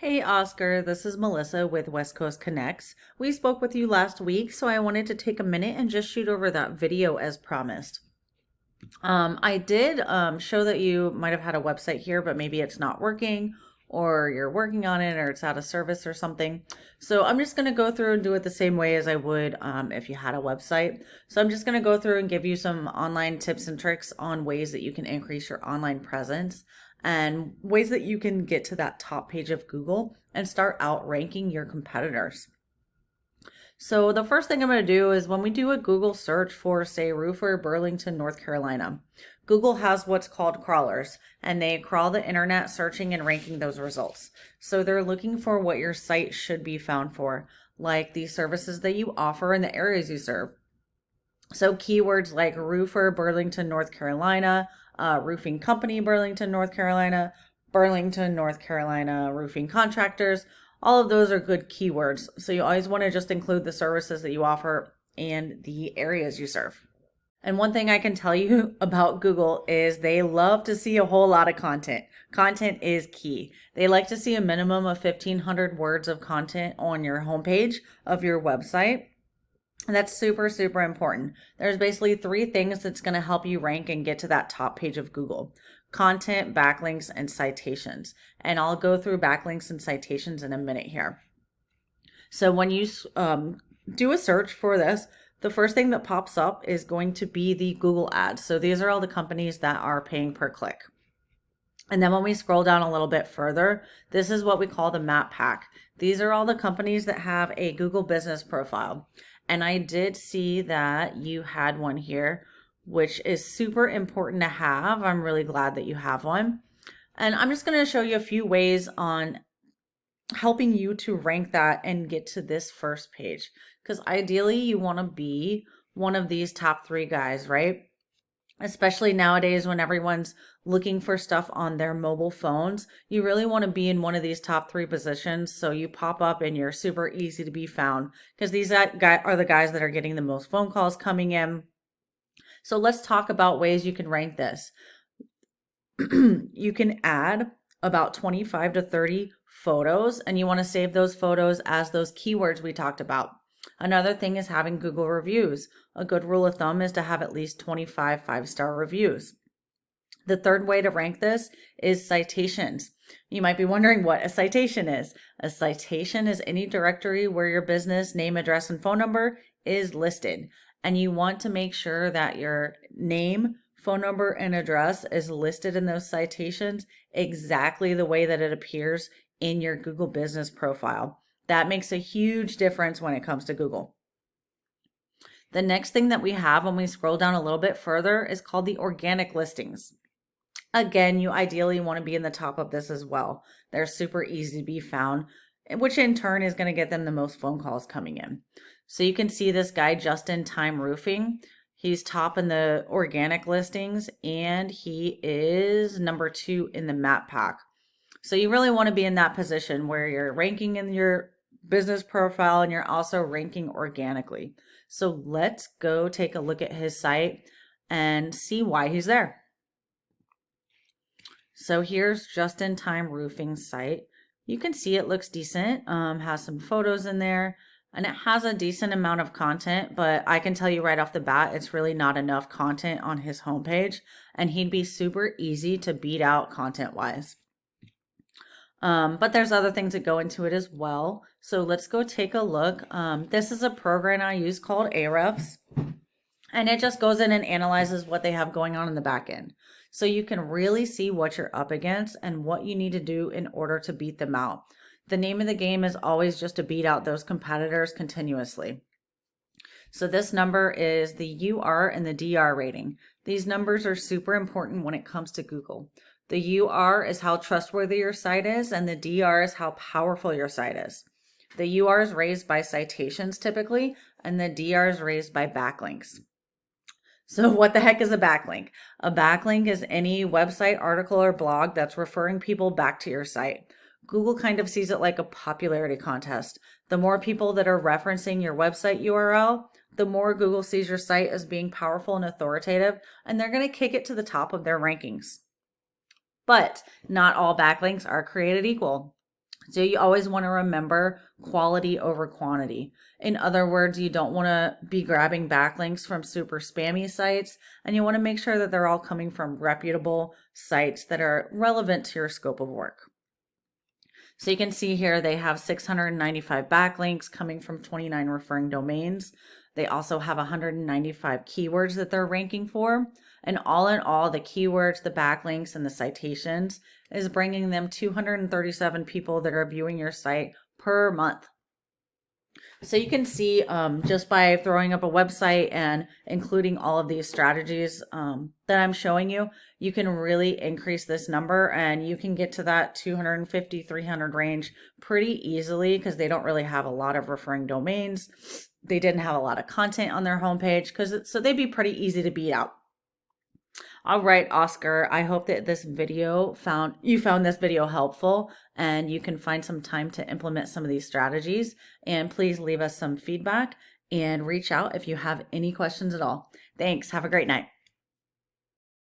Hey Oscar, this is Melissa with West Coast Connects. We spoke with you last week, so I wanted to take a minute and just shoot over that video as promised. I did show that you might have had a website here, but maybe it's not working, or you're working on it, or it's out of service or something. So I'm just going to go through and do it the same way as I would if you had a website. So I'm just going to go through and give you some online tips and tricks on ways that you can increase your online presence and ways that you can get to that top page of Google and start outranking your competitors. So the first thing I'm going to do is when we do a Google search for, say, roofer, Burlington, North Carolina, Google has what's called crawlers, and they crawl the internet searching and ranking those results. So they're looking for what your site should be found for, like the services that you offer and the areas you serve. So keywords like roofer, Burlington, North Carolina, roofing company, Burlington, North Carolina, roofing contractors, all of those are good keywords. So you always want to just include the services that you offer and the areas you serve. And one thing I can tell you about Google is they love to see a whole lot of content. Content is key. They like to see a minimum of 1,500 words of content on your homepage of your website. And that's super, super important. There's basically three things that's going to help you rank and get to that top page of Google: content, backlinks, and citations. And I'll go through backlinks and citations in a minute here. So when you do a search for this, the first thing that pops up is going to be the Google ads. So these are all the companies that are paying per click. And then when we scroll down a little bit further, this is what we call the map pack. These are all the companies that have a Google business profile. And I did see that you had one here, which is super important to have. I'm really glad that you have one. And I'm just going to show you a few ways on helping you to rank that and get to this first page. Because ideally you want to be one of these top three guys, right? Especially nowadays when everyone's looking for stuff on their mobile phones, you really want to be in one of these top three positions so you pop up and you're super easy to be found, because these are the guys that are getting the most phone calls coming in. So let's talk about ways you can rank this. You can add about 25 to 30 photos, and you want to save those photos as those keywords we talked about. Another thing is having Google reviews. A good rule of thumb is to have at least 25 5-star reviews. The third way to rank this is citations. You might be wondering what a citation is. A citation is any directory where your business name, address, and phone number is listed. And you want to make sure that your name, phone number, and address is listed in those citations exactly the way that it appears in your Google business profile. That makes a huge difference when it comes to Google. The next thing that we have when we scroll down a little bit further is called the organic listings. Again, you ideally want to be in the top of this as well. They're super easy to be found, which in turn is going to get them the most phone calls coming in. So you can see this guy, Just in Time Roofing. He's top in the organic listings, and he is number 2 in the map pack. So you really want to be in that position where you're ranking in your business profile and you're also ranking organically. So let's go take a look at his site and see why he's there. So here's Just in Time Roofing site. You can see it looks decent, has some photos in there, and it has a decent amount of content, but I can tell you right off the bat, it's really not enough content on his homepage, and he'd be super easy to beat out content-wise. But there's other things that go into it as well. So let's go take a look. This is a program I use called Ahrefs, and it just goes in and analyzes what they have going on in the back end. So you can really see what you're up against and what you need to do in order to beat them out. The name of the game is always just to beat out those competitors continuously. So this number is the UR and the DR rating. These numbers are super important when it comes to Google. The UR is how trustworthy your site is, and the DR is how powerful your site is. The UR is raised by citations typically, and the DR is raised by backlinks. So what the heck is a backlink? A backlink is any website, article, or blog that's referring people back to your site. Google kind of sees it like a popularity contest. The more people that are referencing your website URL, the more Google sees your site as being powerful and authoritative, and they're going to kick it to the top of their rankings. But not all backlinks are created equal. So you always want to remember quality over quantity. In other words, you don't want to be grabbing backlinks from super spammy sites, and you want to make sure that they're all coming from reputable sites that are relevant to your scope of work. So you can see here they have 695 backlinks coming from 29 referring domains. They also have 195 keywords that they're ranking for. And all in all, the keywords, the backlinks, and the citations is bringing them 237 people that are viewing your site per month. So you can see just by throwing up a website and including all of these strategies that I'm showing you, you can really increase this number and you can get to that 250, 300 range pretty easily because they don't really have a lot of referring domains. They didn't have a lot of content on their homepage so they'd be pretty easy to beat out. All right, Oscar, I hope that you found this video helpful and you can find some time to implement some of these strategies. And please leave us some feedback and reach out if you have any questions at all. Thanks. Have a great night.